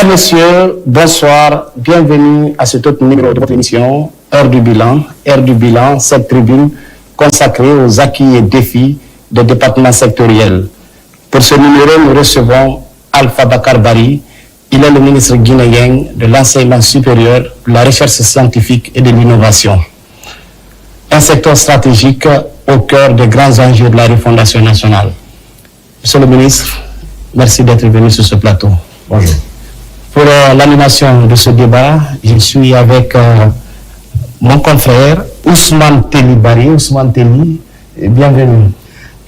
Mesdames, Messieurs, bonsoir. Bienvenue à ce autre numéro de votre émission, Heure du bilan, cette tribune consacrée aux acquis et défis des départements sectoriels. Pour ce numéro, nous recevons Alpha Bakar Bari. Il est le ministre guinéen de l'enseignement supérieur, de la recherche scientifique et de l'innovation. Un secteur stratégique au cœur des grands enjeux de la refondation nationale. Monsieur le ministre, merci d'être venu sur ce plateau. Bonjour. Pour l'animation de ce débat, je suis avec mon confrère Ousmane Telli Bari. Ousmane Telli, bienvenue.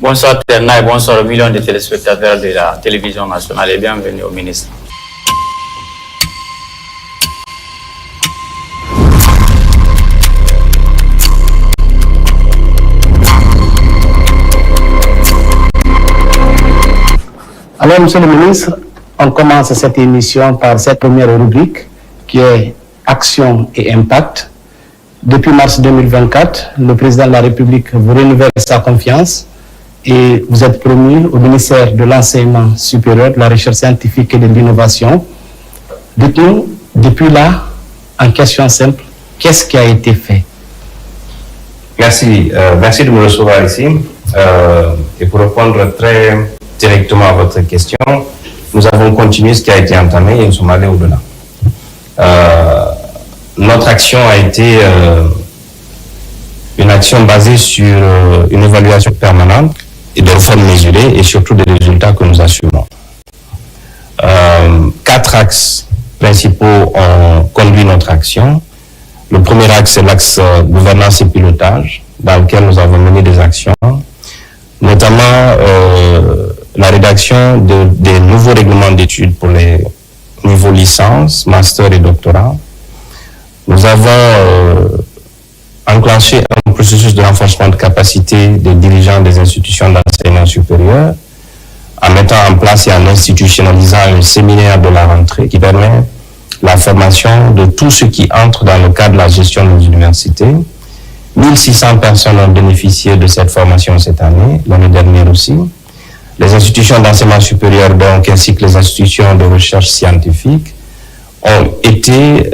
Bonsoir Terna et bonsoir aux millions de téléspectateurs de la télévision nationale et bienvenue au ministre. Alors, monsieur le ministre, on commence cette émission par cette première rubrique qui est Action et Impact. Depuis mars 2024, le président de la République vous renouvelle sa confiance et vous êtes promu au ministère de l'Enseignement supérieur, de la Recherche scientifique et de l'Innovation. Dites-nous, depuis là, en question simple, qu'est-ce qui a été fait? Merci de me recevoir ici. Et pour répondre très directement à votre question, nous avons continué ce qui a été entamé et nous sommes allés au-delà. Notre action a été une action basée sur une évaluation permanente et des réformes mesurées et surtout des résultats que nous assurons. 4 axes principaux ont conduit notre action. Le premier axe, c'est l'axe gouvernance et pilotage, dans lequel nous avons mené des actions, notamment la rédaction des nouveaux règlements d'études pour les niveaux licence, master et doctorat. Nous avons enclenché un processus de renforcement de capacité des dirigeants des institutions d'enseignement supérieur en mettant en place et en institutionnalisant un séminaire de la rentrée qui permet la formation de tous ceux qui entrent dans le cadre de la gestion de nos universités. 1600 personnes ont bénéficié de cette formation cette année, l'année dernière aussi. Les institutions d'enseignement supérieur, donc, ainsi que les institutions de recherche scientifique, ont été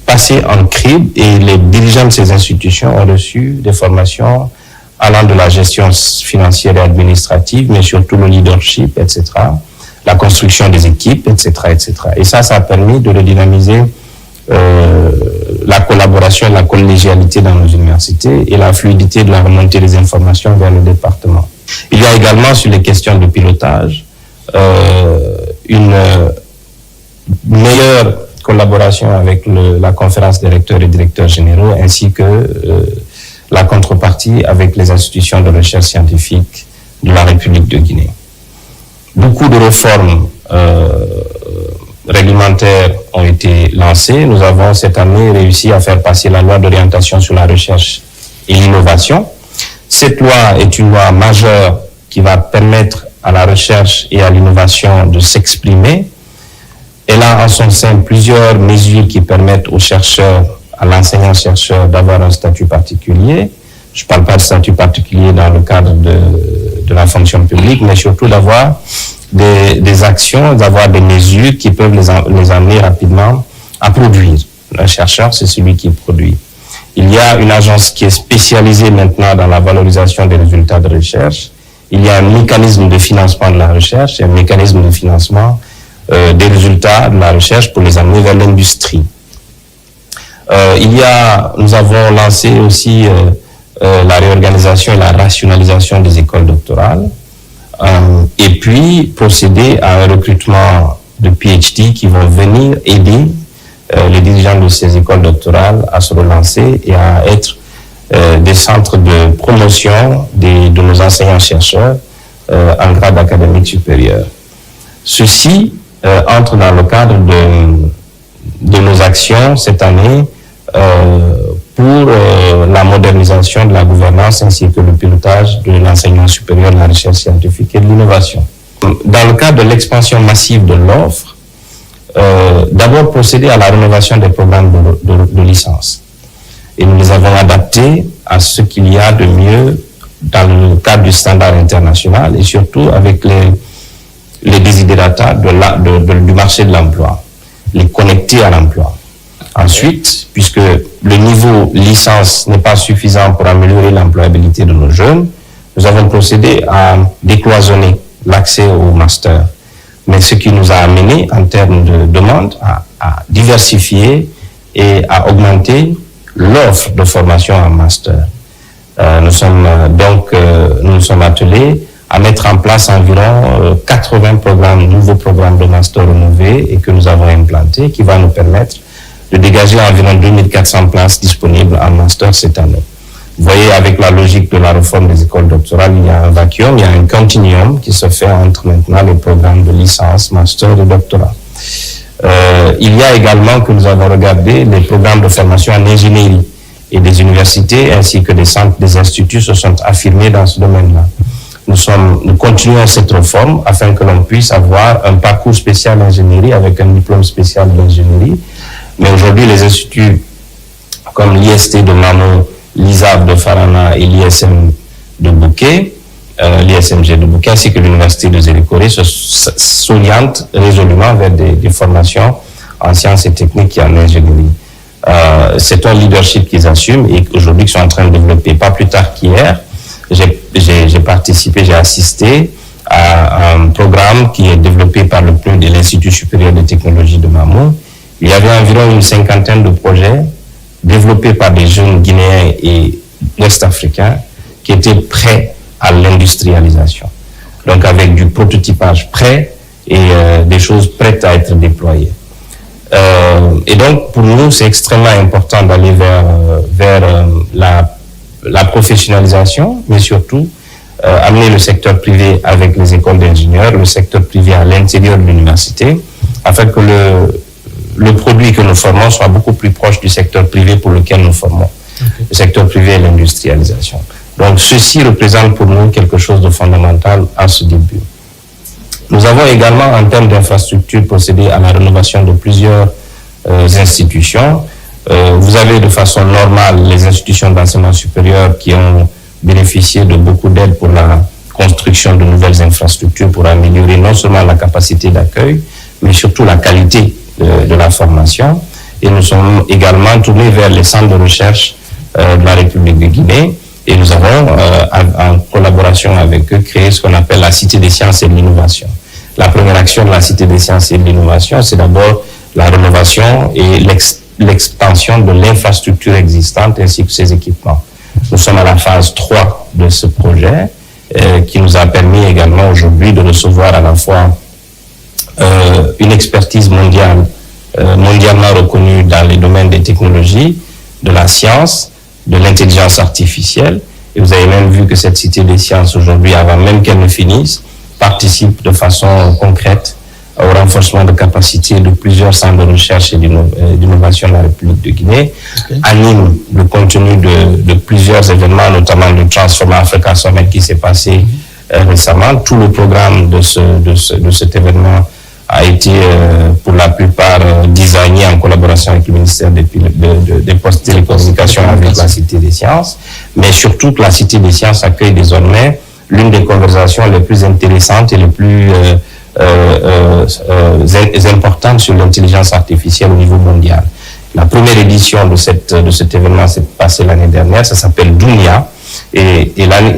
passées en crible et les dirigeants de ces institutions ont reçu des formations allant de la gestion financière et administrative, mais surtout le leadership, etc., la construction des équipes, etc., etc. Et ça a permis de redynamiser la collaboration et la collégialité dans nos universités et la fluidité de la remontée des informations vers le département. Il y a également sur les questions de pilotage une meilleure collaboration avec la conférence des recteurs et directeurs généraux ainsi que la contrepartie avec les institutions de recherche scientifique de la République de Guinée. Beaucoup de réformes réglementaires ont été lancées. Nous avons cette année réussi à faire passer la loi d'orientation sur la recherche et l'innovation. Cette loi est une loi majeure qui va permettre à la recherche et à l'innovation de s'exprimer. Elle a en son sein plusieurs mesures qui permettent aux chercheurs, à l'enseignant-chercheur d'avoir un statut particulier. Je ne parle pas de statut particulier dans le cadre de la fonction publique, mais surtout d'avoir des actions, d'avoir des mesures qui peuvent les amener rapidement à produire. Un chercheur, c'est celui qui produit. Il y a une agence qui est spécialisée maintenant dans la valorisation des résultats de recherche. Il y a un mécanisme de financement de la recherche et un mécanisme de financement des résultats de la recherche pour les amener vers l'industrie. Nous avons lancé aussi la réorganisation et la rationalisation des écoles doctorales et puis procéder à un recrutement de PhD qui vont venir aider les dirigeants de ces écoles doctorales à se relancer et à être des centres de promotion de nos enseignants-chercheurs en grade académique supérieur. Ceci entre dans le cadre de nos actions cette année pour la modernisation de la gouvernance ainsi que le pilotage de l'enseignement supérieur, de la recherche scientifique et de l'innovation. Dans le cadre de l'expansion massive de l'offre, d'abord procéder à la rénovation des programmes de licence. Et nous les avons adaptés à ce qu'il y a de mieux dans le cadre du standard international et surtout avec les desiderata du marché de l'emploi, les connecter à l'emploi. Ensuite, puisque le niveau licence n'est pas suffisant pour améliorer l'employabilité de nos jeunes, nous avons procédé à décloisonner l'accès au master. Mais ce qui nous a amené en termes de demande à diversifier et à augmenter l'offre de formation en master. Nous nous sommes attelés à mettre en place environ 80 nouveaux programmes de master renouvelés et que nous avons implantés, qui va nous permettre de dégager environ 2400 places disponibles en master cette année. Vous voyez, avec la logique de la réforme des écoles doctorales, il y a un vacuum, il y a un continuum qui se fait entre maintenant les programmes de licence, master et doctorat. Il y a également que nous avons regardé les programmes de formation en ingénierie, et des universités ainsi que des centres, des instituts se sont affirmés dans ce domaine-là. Nous continuons cette réforme afin que l'on puisse avoir un parcours spécial d'ingénierie avec un diplôme spécial d'ingénierie. Mais aujourd'hui, les instituts comme l'IST de Mamo, l'ISAB de Farana et l'ISM de Bouquet, l'ISMG de Bouquet ainsi que l'université de Zélikoré s'orientent résolument vers des formations en sciences et techniques et en ingénierie. C'est un leadership qu'ils assument et aujourd'hui qu'ils sont en train de développer. Pas plus tard qu'hier, j'ai participé, j'ai assisté à un programme qui est développé par le PNUD de l'Institut supérieur de technologie de Mamou. Il y avait environ une 50aine de projets développés par des jeunes Guinéens et Ouest-Africains qui étaient prêts à l'industrialisation. Donc avec du prototypage prêt et des choses prêtes à être déployées. Et donc, pour nous, c'est extrêmement important d'aller vers la professionnalisation, mais surtout amener le secteur privé avec les écoles d'ingénieurs, le secteur privé à l'intérieur de l'université, afin que le produit que nous formons soit beaucoup plus proche du secteur privé pour lequel nous formons. Le secteur privé et l'industrialisation. Donc, ceci représente pour nous quelque chose de fondamental à ce début. Nous avons également, en termes d'infrastructure, procédé à la rénovation de plusieurs institutions. Vous avez de façon normale les institutions d'enseignement supérieur qui ont bénéficié de beaucoup d'aide pour la construction de nouvelles infrastructures pour améliorer non seulement la capacité d'accueil, mais surtout la qualité de la formation. Et nous sommes également tournés vers les centres de recherche de la République de Guinée. Et nous avons, en collaboration avec eux, créé ce qu'on appelle la Cité des sciences et de l'innovation. La première action de la Cité des sciences et de l'innovation, c'est d'abord la rénovation et l'extension de l'infrastructure existante ainsi que ses équipements. Nous sommes à la phase 3 de ce projet qui nous a permis également aujourd'hui de recevoir à la fois une expertise mondiale, mondialement reconnue dans les domaines des technologies, de la science, de l'intelligence artificielle. Et vous avez même vu que cette Cité des sciences aujourd'hui, avant même qu'elle ne finisse, participe de façon concrète au renforcement de capacités de plusieurs centres de recherche et d'innovation de la République de Guinée, anime le contenu de plusieurs événements, notamment le Transform Africa Summit qui s'est passé récemment. Tout le programme de cet événement a été pour la plupart designé en collaboration avec le ministère des Postes et Télécommunications avec la Cité des Sciences, mais surtout que la Cité des Sciences accueille désormais l'une des conversations les plus intéressantes et les plus importantes sur l'intelligence artificielle au niveau mondial. La première édition de cet événement s'est passée l'année dernière, ça s'appelle Dunia. Et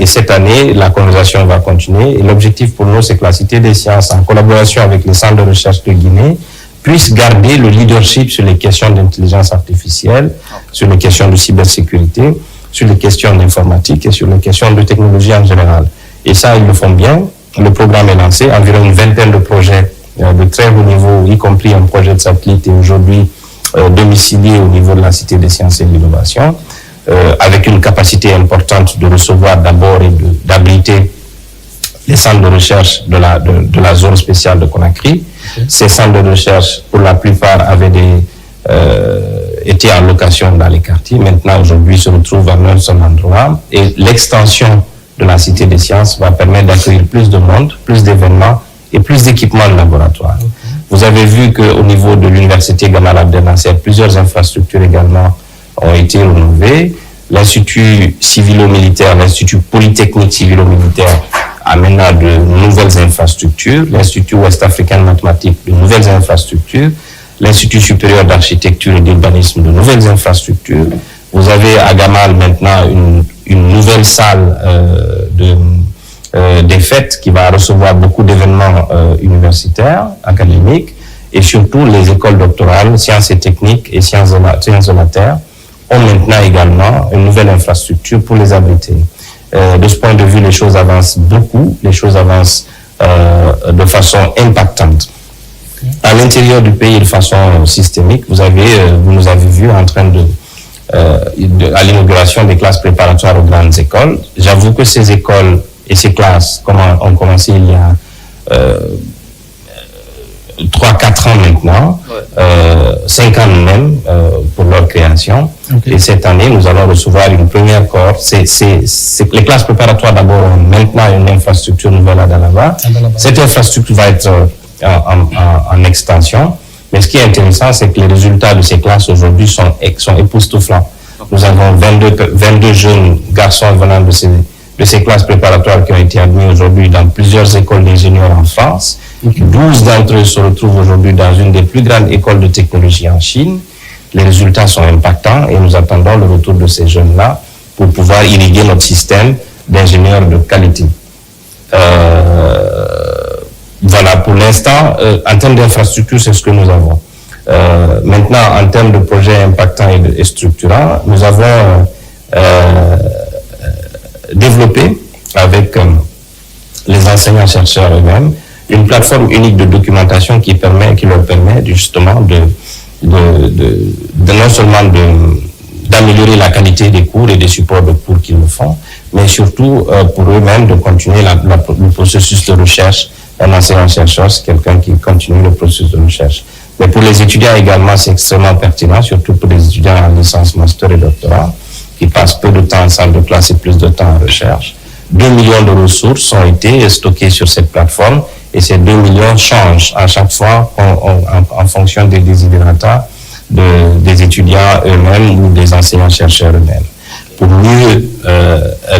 cette année, la conversation va continuer. Et l'objectif pour nous, c'est que la Cité des sciences, en collaboration avec les centres de recherche de Guinée, puisse garder le leadership sur les questions d'intelligence artificielle, sur les questions de cybersécurité, sur les questions d'informatique et sur les questions de technologie en général. Et ça, ils le font bien. Le programme est lancé. Environ une vingtaine de projets de très haut niveau, y compris un projet de satellite, est aujourd'hui domicilié au niveau de la Cité des sciences et de l'innovation. Avec une capacité importante de recevoir d'abord et d'abriter les centres de recherche de la zone spéciale de Conakry. Ces centres de recherche, pour la plupart, avaient été en location dans les quartiers. Maintenant, aujourd'hui, se retrouvent en un seul endroit. Et l'extension de la Cité des sciences va permettre d'accueillir plus de monde, plus d'événements et plus d'équipements de laboratoire. Vous avez vu qu'au niveau de l'université Gamal Abdel Nasser, plusieurs infrastructures également ont été rénovées. L'Institut civilo-militaire, l'Institut polytechnique civilo-militaire a maintenant de nouvelles infrastructures, l'Institut ouest-africain de mathématiques de nouvelles infrastructures, l'Institut supérieur d'architecture et d'urbanisme de nouvelles infrastructures. Vous avez à Gamal maintenant une nouvelle salle des fêtes qui va recevoir beaucoup d'événements universitaires, académiques, et surtout les écoles doctorales, sciences et techniques et sciences de la terre ont maintenant également une nouvelle infrastructure pour les abriter. De ce point de vue, les choses avancent beaucoup, les choses avancent de façon impactante. À l'intérieur du pays, de façon systémique, vous nous avez vu en train à l'inauguration des classes préparatoires aux grandes écoles. J'avoue que ces écoles et ces classes ont commencé il y a 3-4 ans maintenant, 5 ans même pour leur création. Okay. Et cette année, nous allons recevoir une première cohorte. Les classes préparatoires d'abord ont maintenant une infrastructure nouvelle à Dalaba. Cette infrastructure va être en extension. Mais ce qui est intéressant, c'est que les résultats de ces classes aujourd'hui sont époustouflants. Nous avons 22 jeunes garçons venant de ces classes préparatoires qui ont été admis aujourd'hui dans plusieurs écoles d'ingénieurs en France. 12 d'entre eux se retrouvent aujourd'hui dans une des plus grandes écoles de technologie en Chine. Les résultats sont impactants et nous attendons le retour de ces jeunes-là pour pouvoir irriguer notre système d'ingénieurs de qualité. Voilà, pour l'instant, en termes d'infrastructure, c'est ce que nous avons. Maintenant, en termes de projets impactants et structurants, nous avons développé avec les enseignants-chercheurs eux-mêmes une plateforme unique de documentation qui leur permet justement de non seulement d'améliorer la qualité des cours et des supports de cours qu'ils font, mais surtout pour eux-mêmes de continuer le processus de recherche. Un enseignant-chercheur, c'est quelqu'un qui continue le processus de recherche. Mais pour les étudiants également, c'est extrêmement pertinent, surtout pour les étudiants en licence, master et doctorat, qui passent peu de temps en salle de classe et plus de temps en recherche. 2 millions de ressources ont été stockées sur cette plateforme et ces 2 millions changent à chaque fois en fonction des desiderata des étudiants eux-mêmes ou des enseignants-chercheurs eux-mêmes. Pour mieux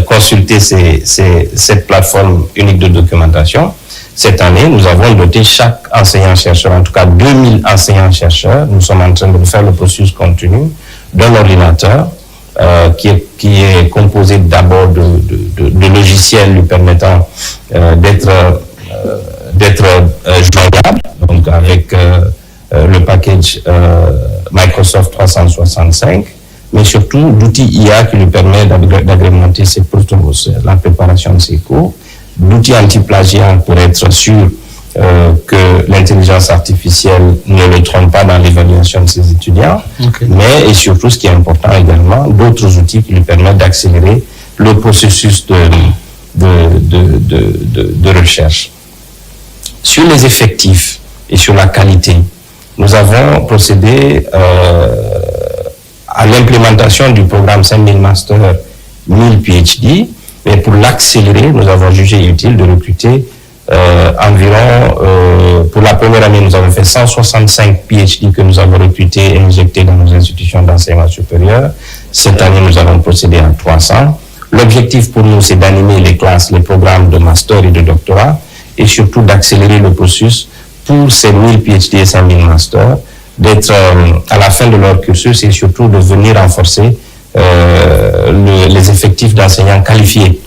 consulter cette plateforme unique de documentation, cette année, nous avons doté chaque enseignant-chercheur, en tout cas 2000 enseignants-chercheurs, nous sommes en train de faire le processus continu d'un ordinateur qui est composé d'abord de logiciels lui permettant d'être joignable, donc avec le package Microsoft 365, mais surtout d'outils IA qui lui permet d'agrémenter la préparation de ses cours, d'outils anti-plagiat pour être sûr que l'intelligence artificielle ne le trompe pas dans l'évaluation de ses étudiants, mais et surtout, ce qui est important également, d'autres outils qui lui permettent d'accélérer le processus de recherche. Sur les effectifs et sur la qualité, nous avons procédé à l'implémentation du programme 5000 Master, 1000 PhD, mais pour l'accélérer, nous avons jugé utile de recruter pour la première année, nous avons fait 165 PhD que nous avons recrutés et injectés dans nos institutions d'enseignement supérieur. Cette année, nous allons procéder à 300. L'objectif pour nous, c'est d'animer les classes, les programmes de master et de doctorat, et surtout d'accélérer le processus pour ces 1000 PhD et 5000 masters, d'être à la fin de leur cursus et surtout de venir renforcer les effectifs d'enseignants qualifiés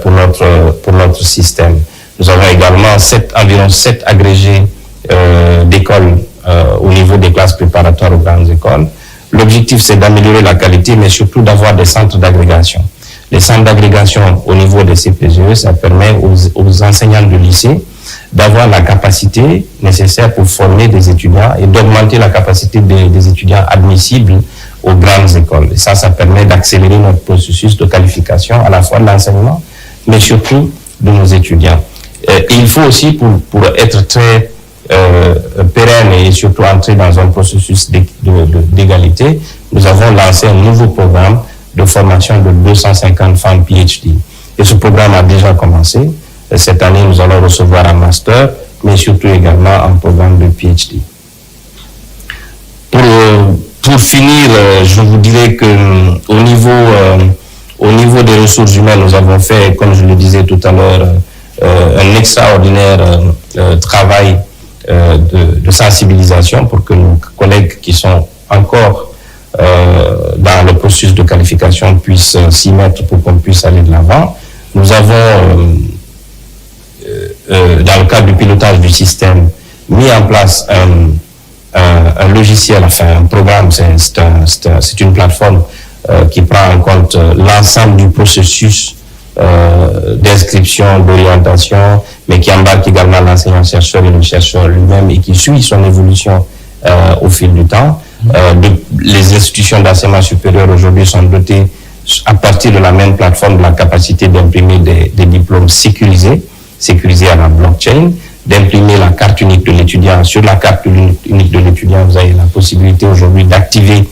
pour notre système. Nous avons également environ 7 agrégés d'écoles au niveau des classes préparatoires aux grandes écoles. L'objectif, c'est d'améliorer la qualité, mais surtout d'avoir des centres d'agrégation. Les centres d'agrégation au niveau des CPGE, ça permet aux enseignants de lycée d'avoir la capacité nécessaire pour former des étudiants et d'augmenter la capacité des étudiants admissibles aux grandes écoles. Et ça permet d'accélérer notre processus de qualification à la fois de l'enseignement, mais surtout de nos étudiants. Et il faut aussi, pour être très pérenne et surtout entrer dans un processus d'égalité, nous avons lancé un nouveau programme de formation de 250 femmes PhD. Et ce programme a déjà commencé. Cette année, nous allons recevoir un master, mais surtout également un programme de PhD. Pour finir, je vous dirais que au niveau des ressources humaines, nous avons fait, comme je le disais tout à l'heure, un extraordinaire travail de sensibilisation pour que nos collègues qui sont encore dans le processus de qualification puissent s'y mettre pour qu'on puisse aller de l'avant. Nous avons, dans le cadre du pilotage du système, mis en place un logiciel, enfin un programme, c'est une plateforme qui prend en compte l'ensemble du processus d'inscription, d'orientation, mais qui embarque également l'enseignant-chercheur et le chercheur lui-même et qui suit son évolution au fil du temps. Les institutions d'enseignement supérieur aujourd'hui sont dotées à partir de la même plateforme de la capacité d'imprimer des diplômes sécurisés à la blockchain, d'imprimer la carte unique de l'étudiant. Sur la carte unique de l'étudiant, vous avez la possibilité aujourd'hui d'activer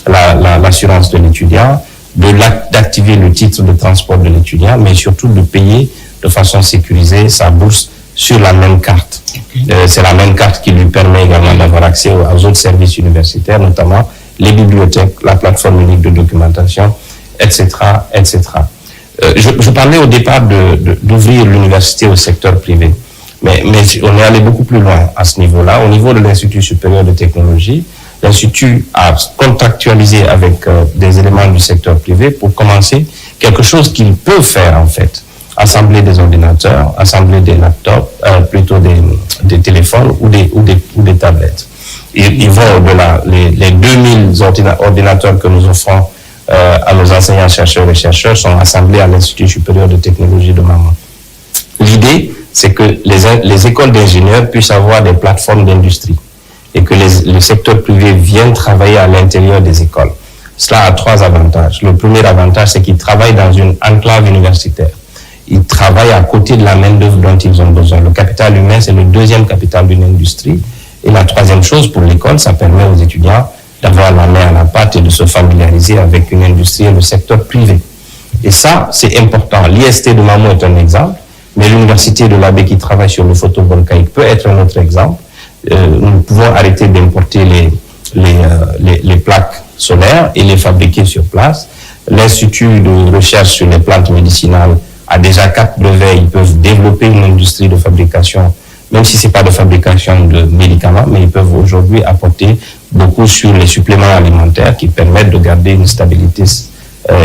l'assurance de l'étudiant, d'activer le titre de transport de l'étudiant, mais surtout de payer de façon sécurisée sa bourse sur la même carte. C'est la même carte qui lui permet également d'avoir accès aux autres services universitaires, notamment les bibliothèques, la plateforme unique de documentation, etc., etc. Je parlais au départ d'ouvrir l'université au secteur privé, mais on est allé beaucoup plus loin à ce niveau-là. Au niveau de l'Institut supérieur de technologie, l'Institut a contractualisé avec des éléments du secteur privé pour commencer quelque chose qu'il peut faire en fait. Assembler des ordinateurs, assembler des laptops, plutôt des téléphones ou des tablettes. Ils vont au-delà. Les 2000 ordinateurs que nous offrons à nos enseignants-chercheurs et chercheurs sont assemblés à l'Institut supérieur de technologie de Maman. L'idée, c'est que les écoles d'ingénieurs puissent avoir des plateformes d'industrie et que le secteur privé vienne travailler à l'intérieur des écoles. Cela a 3 avantages. Le premier avantage, c'est qu'ils travaillent dans une enclave universitaire. Ils travaillent à côté de la main-d'œuvre dont ils ont besoin. Le capital humain, c'est le deuxième capital d'une industrie. Et la troisième chose, pour l'école, ça permet aux étudiants d'avoir la main à la pâte et de se familiariser avec une industrie et le secteur privé. Et ça, c'est important. L'IST de Mamou est un exemple, mais l'université de l'Abbé qui travaille sur le photovoltaïque peut être un autre exemple. Nous pouvons arrêter d'importer les plaques solaires et les fabriquer sur place. L'Institut de recherche sur les plantes médicinales a déjà 4 brevets. Ils peuvent développer une industrie de fabrication, même si ce n'est pas de fabrication de médicaments, mais ils peuvent aujourd'hui apporter beaucoup sur les suppléments alimentaires qui permettent de garder une stabilité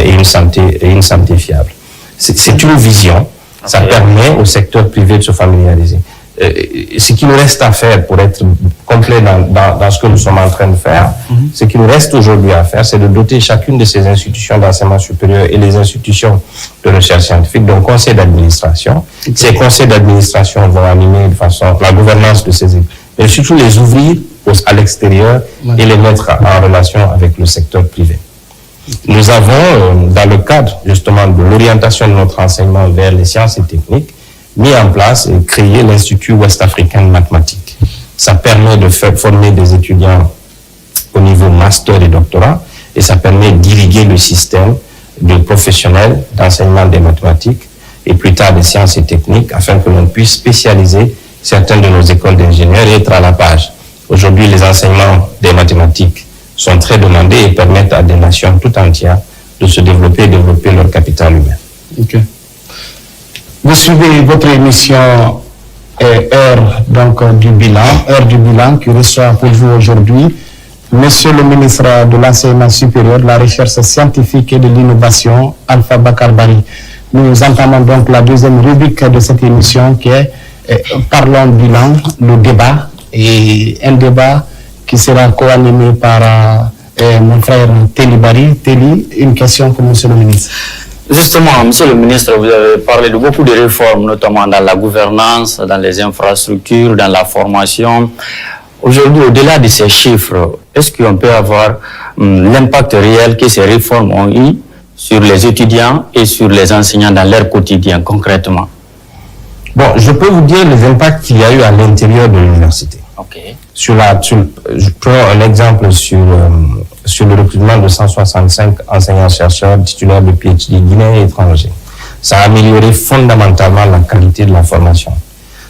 et une santé fiable. C'est une vision. Ça permet au secteur privé de se familiariser. Ce qu'il nous reste à faire pour être complet dans ce que nous sommes en train de faire, ce qu'il nous reste aujourd'hui à faire, c'est de doter chacune de ces institutions d'enseignement supérieur et les institutions de recherche scientifique d'un conseil d'administration. Ces conseils d'administration vont animer de façon la gouvernance de ces écoles, mais surtout les ouvrir à l'extérieur et les mettre en relation avec le secteur privé. Nous avons, dans le cadre justement de l'orientation de notre enseignement vers les sciences et techniques, mis en place et créé l'Institut ouest-africain de mathématiques. Ça permet de former des étudiants au niveau master et doctorat et ça permet d'irriguer le système de professionnels d'enseignement des mathématiques et plus tard des sciences et techniques afin que l'on puisse spécialiser certaines de nos écoles d'ingénieurs et être à la page. Aujourd'hui, les enseignements des mathématiques sont très demandés et permettent à des nations tout entières de se développer et développer leur capital humain. Okay. Vous suivez votre émission Heure du bilan qui reçoit pour vous aujourd'hui Monsieur le ministre de l'Enseignement supérieur, de la Recherche scientifique et de l'Innovation, Alpha Bakar Barry. Nous entamons donc la deuxième rubrique de cette émission qui est Parlons bilan, le débat, et un débat qui sera co-animé par mon frère Téli Barry. Téli, une question pour Monsieur le ministre. Justement, Monsieur le ministre, vous avez parlé de beaucoup de réformes, notamment dans la gouvernance, dans les infrastructures, dans la formation. Aujourd'hui, au-delà de ces chiffres, est-ce qu'on peut avoir l'impact réel que ces réformes ont eu sur les étudiants et sur les enseignants dans leur quotidien, concrètement? Bon, je peux vous dire les impacts qu'il y a eu à l'intérieur de l'université. Okay. Je prends un exemple sur le recrutement de 165 enseignants-chercheurs titulaires de PhD guinéens et étrangers. Ça a amélioré fondamentalement la qualité de la formation.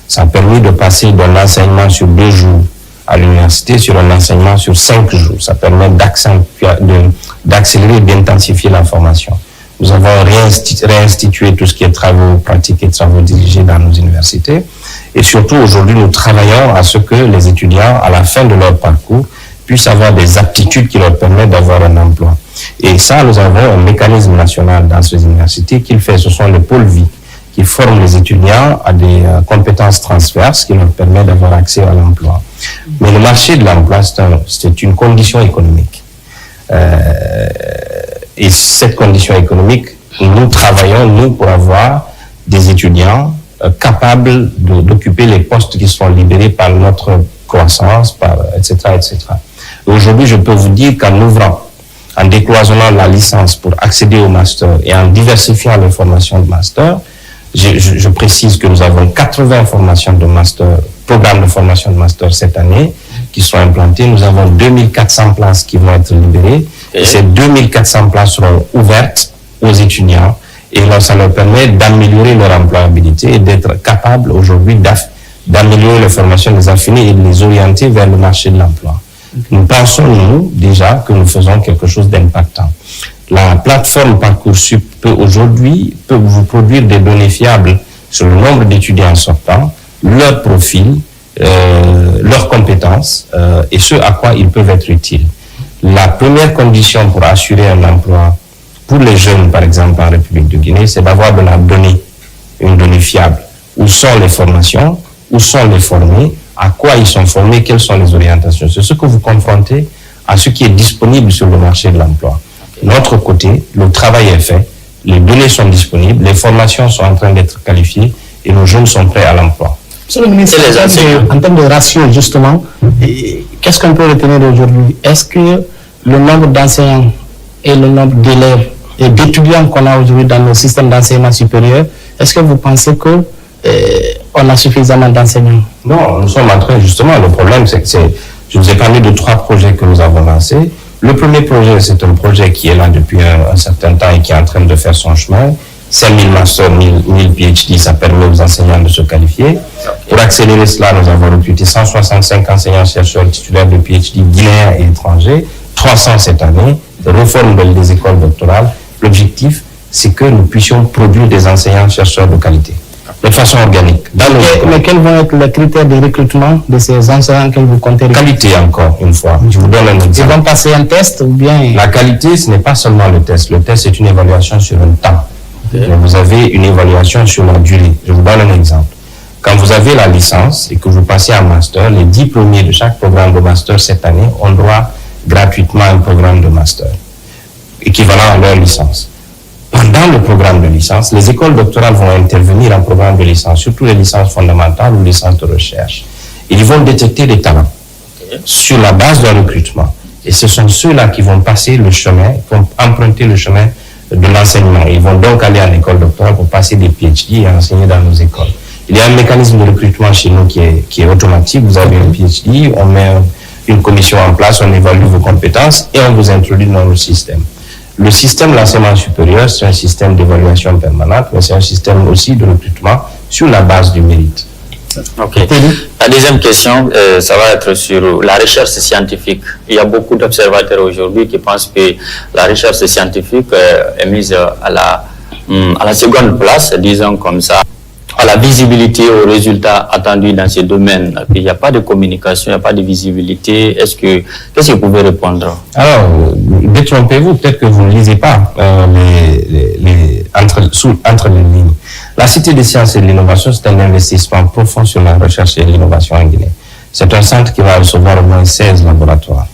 Ça a permis de passer d'un enseignement sur 2 jours à l'université sur un enseignement sur 5 jours. Ça permet d'accélérer et d'intensifier la formation. Nous avons réinstitué tout ce qui est travaux pratiques et travaux dirigés dans nos universités. Et surtout, aujourd'hui, nous travaillons à ce que les étudiants, à la fin de leur parcours, puissent avoir des aptitudes qui leur permettent d'avoir un emploi. Et ça, nous avons un mécanisme national dans ces universités qui le fait. Ce sont les pôles vie qui forment les étudiants à des compétences transverses qui leur permettent d'avoir accès à l'emploi. Mais le marché de l'emploi, c'est une condition économique. Et cette condition économique, nous travaillons, nous, pour avoir des étudiants capables d'occuper les postes qui sont libérés par notre croissance, etc., etc. Aujourd'hui, je peux vous dire qu'en ouvrant, en décloisonnant la licence pour accéder au master et en diversifiant les formations de master, je précise que nous avons 80 formations de master, programmes de formation de master cette année qui sont implantés. Nous avons 2400 places qui vont être libérées. Et ces 2400 places seront ouvertes aux étudiants et ça leur permet d'améliorer leur employabilité et d'être capables aujourd'hui d'améliorer les formations des affinés et de les orienter vers le marché de l'emploi. Nous pensons, nous, déjà, que nous faisons quelque chose d'impactant. La plateforme Parcoursup peut vous produire des données fiables sur le nombre d'étudiants sortants, leur profil, leurs compétences et ce à quoi ils peuvent être utiles. La première condition pour assurer un emploi pour les jeunes, par exemple, en République de Guinée, c'est d'avoir de la donnée, une donnée fiable. Où sont les formations? Où sont les formés? À quoi ils sont formés? Quelles sont les orientations? C'est ce que vous confrontez à ce qui est disponible sur le marché de l'emploi. De notre côté, le travail est fait, les données sont disponibles, les formations sont en train d'être qualifiées et nos jeunes sont prêts à l'emploi. Monsieur le ministre, en termes de ratio, justement, qu'est-ce qu'on peut retenir aujourd'hui? Est-ce que le nombre d'enseignants et le nombre d'élèves et d'étudiants qu'on a aujourd'hui dans le système d'enseignement supérieur, est-ce que vous pensez que on a suffisamment d'enseignants? Non, nous sommes en train, justement, le problème, c'est que je vous ai parlé de 3 projets que nous avons lancés. Le premier projet, c'est un projet qui est là depuis un certain temps et qui est en train de faire son chemin. 5000 masters, 1000 PhD, ça permet aux enseignants de se qualifier. Pour accélérer cela, nous avons recruté 165 enseignants-chercheurs titulaires de PhD guinéens et étrangers, 300 cette année, de réforme des écoles doctorales. L'objectif, c'est que nous puissions produire des enseignants-chercheurs de qualité, de façon organique. Mais quels vont être les critères de recrutement de ces enseignants que vous comptez recruter? Qualité, encore une fois. Je vous donne un exemple. Ils vont passer un test ou bien... La qualité, ce n'est pas seulement le test. Le test, c'est une évaluation sur un temps. Mais vous avez une évaluation sur la durée. Je vous donne un exemple. Quand vous avez la licence et que vous passez en master, les diplômés de chaque programme de master cette année ont droit gratuitement à un programme de master, équivalent à leur licence. Pendant le programme de licence, les écoles doctorales vont intervenir en programme de licence, surtout les licences fondamentales ou les licences de recherche. Et ils vont détecter des talents sur la base d'un recrutement. Et ce sont ceux-là qui vont passer le chemin, qui vont emprunter le chemin de l'enseignement. Ils vont donc aller à l'école doctorale pour passer des PhD et enseigner dans nos écoles. Il y a un mécanisme de recrutement chez nous qui est automatique. Vous avez un PhD, on met une commission en place, on évalue vos compétences et on vous introduit dans le système. Le système de l'enseignement supérieur, c'est un système d'évaluation permanente, mais c'est un système aussi de recrutement sur la base du mérite. Ok. La deuxième question, ça va être sur la recherche scientifique. Il y a beaucoup d'observateurs aujourd'hui qui pensent que la recherche scientifique est mise à la seconde place, disons comme ça, à la visibilité, aux résultats attendus dans ces domaines. Il n'y a pas de communication, il n'y a pas de visibilité. Qu'est-ce que vous pouvez répondre? Alors, détrompez-vous, peut-être que vous ne lisez pas entre les lignes. La Cité des sciences et de l'innovation, c'est un investissement profond sur la recherche et l'innovation en Guinée. C'est un centre qui va recevoir au moins 16 laboratoires.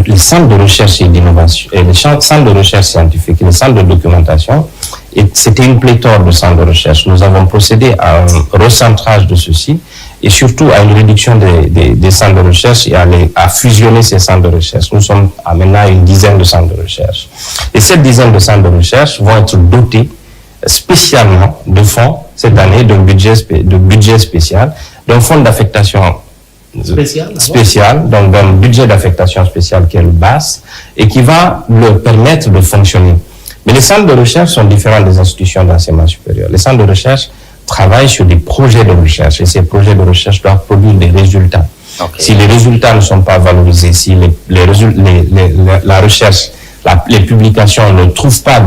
Les centres de recherche et d'innovation, les centres de recherche scientifique et les centres de documentation, c'était une pléthore de centres de recherche. Nous avons procédé à un recentrage de ceux-ci et surtout à une réduction des centres de recherche et à fusionner ces centres de recherche. Nous sommes maintenant à une dizaine de centres de recherche. Et cette dizaine de centres de recherche vont être dotés spécialement de fonds cette année, de budget spécial, d'un fonds d'affectation spécial, donc d'un budget d'affectation spécial qui est le BAS et qui va leur permettre de fonctionner. Mais les centres de recherche sont différents des institutions d'enseignement supérieur. Les centres de recherche travaillent sur des projets de recherche et ces projets de recherche doivent produire des résultats. Okay. Si les résultats ne sont pas valorisés, si la recherche les publications ne trouvent pas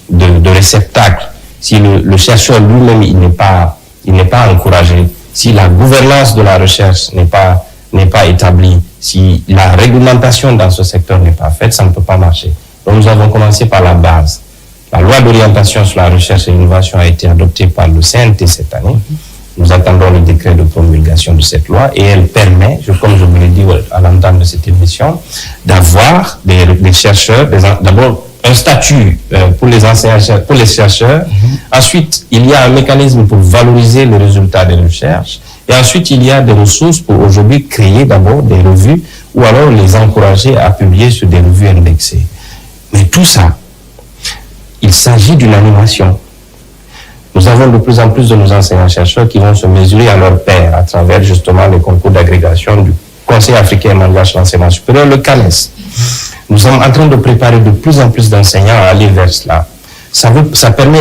de réceptacle, si le chercheur lui-même il n'est pas encouragé, si la gouvernance de la recherche n'est pas établie, si la réglementation dans ce secteur n'est pas faite, ça ne peut pas marcher. Donc nous avons commencé par la base. La loi d'orientation sur la recherche et l'innovation a été adoptée par le CNT cette année. Nous attendons le décret de promulgation de cette loi et elle permet, comme je vous l'ai dit à l'entame de cette émission, d'avoir des chercheurs, d'abord un statut pour les enseignants, pour les chercheurs. Ensuite, il y a un mécanisme pour valoriser les résultats des recherches. Et ensuite, il y a des ressources pour aujourd'hui créer d'abord des revues ou alors les encourager à publier sur des revues indexées. Mais tout ça, il s'agit d'une animation. Nous avons de plus en plus de nos enseignants-chercheurs qui vont se mesurer à leurs pairs à travers justement les concours d'agrégation du Conseil africain malgache de l'enseignement supérieur, le CANES. Nous sommes en train de préparer de plus en plus d'enseignants à aller vers cela. Ça permet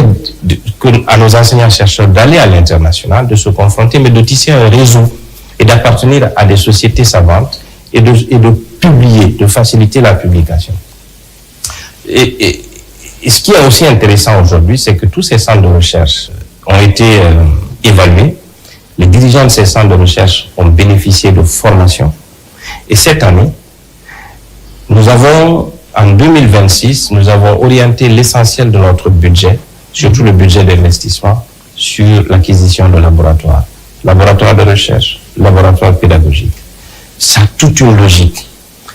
à nos enseignants-chercheurs d'aller à l'international, de se confronter, mais de tisser un réseau et d'appartenir à des sociétés savantes et de publier, de faciliter la publication. Et ce qui est aussi intéressant aujourd'hui, c'est que tous ces centres de recherche ont été évalués. Les dirigeants de ces centres de recherche ont bénéficié de formation. Et cette année, en 2026, nous avons orienté l'essentiel de notre budget, surtout le budget d'investissement, sur l'acquisition de laboratoires. Laboratoires de recherche, laboratoires pédagogiques. Ça a toute une logique.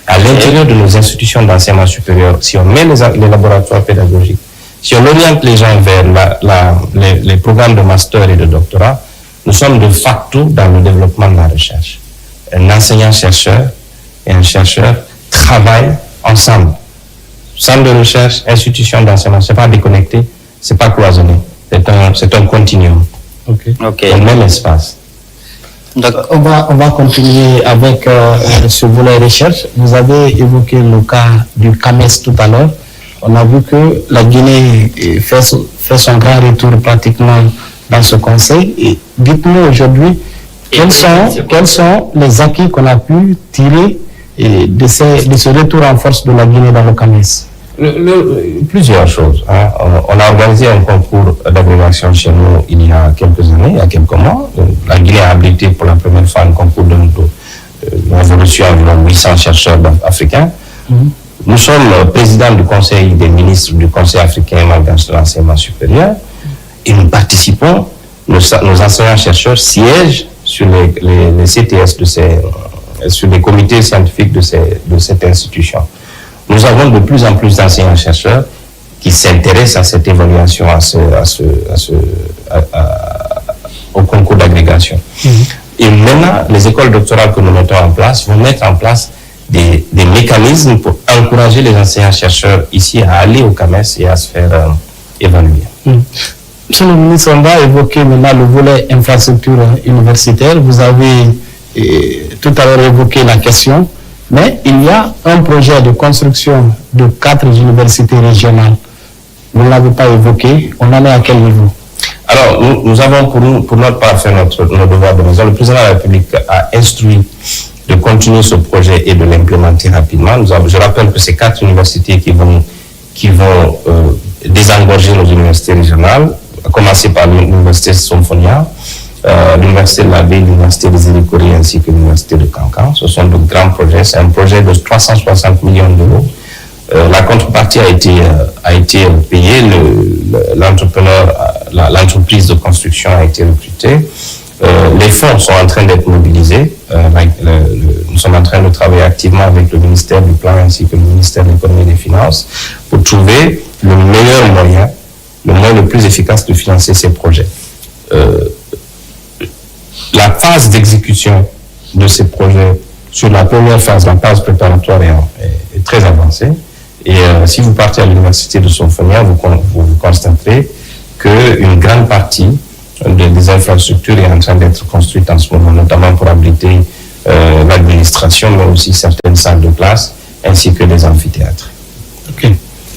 À l'intérieur de nos institutions d'enseignement supérieur, si on met les laboratoires pédagogiques, si on oriente les gens vers les programmes de master et de doctorat, nous sommes de facto dans le développement de la recherche. Un enseignant-chercheur et un chercheur travaillent ensemble. Centre de recherche, institution d'enseignement, ce n'est pas déconnecté, ce n'est pas cloisonné, c'est un continuum. Dans le même espace. On va continuer avec ce volet recherche. Vous avez évoqué le cas du CAMES tout à l'heure. On a vu que la Guinée fait son grand retour pratiquement dans ce conseil. Et dites-nous aujourd'hui, quels sont les acquis qu'on a pu tirer de ce retour en force de la Guinée dans le CAMES? Plusieurs choses. On a organisé un concours d'agrégation chez nous il y a quelques années, il y a quelques mois. La Guinée a abrité pour la première fois un concours de nous avons reçu environ 800 chercheurs africains. Nous sommes présidents du Conseil des ministres du Conseil africain malgache de l'enseignement supérieur et nous participons, nos enseignants-chercheurs siègent sur les CTS sur les comités scientifiques de cette institution. Nous avons de plus en plus d'enseignants-chercheurs qui s'intéressent à cette évaluation, au concours d'agrégation. Et maintenant, les écoles doctorales que nous mettons en place vont mettre en place des mécanismes pour encourager les enseignants-chercheurs ici à aller au CAMES et à se faire évaluer. Monsieur le ministre, on va évoquer maintenant le volet infrastructure universitaire. Vous avez tout à l'heure évoqué la question. Mais il y a un projet de construction de 4 universités régionales. Vous ne l'avez pas évoqué. On en est à quel niveau? Alors, nous avons pour notre part fait nos devoirs de maison. Le président de la République a instruit de continuer ce projet et de l'implémenter rapidement. Je rappelle que ces 4 universités qui vont désengorger nos universités régionales, à commencer par l'université Somfonia, l'université de la Baie, l'université des Îles ainsi que l'université de Cancan. Ce sont de grands projets. C'est un projet de 360 millions d'euros. La contrepartie a été payée. L'entreprise de construction a été recrutée. Les fonds sont en train d'être mobilisés. Nous sommes en train de travailler activement avec le ministère du Plan ainsi que le ministère de l'Économie et des Finances pour trouver le meilleur moyen, le moyen le plus efficace de financer ces projets. La phase d'exécution de ces projets sur la première phase, la phase préparatoire est très avancée. Et si vous partez à l'université de Somfonia, vous constaterez qu'une grande partie des infrastructures est en train d'être construite en ce moment, notamment pour abriter l'administration, mais aussi certaines salles de classe, ainsi que des amphithéâtres.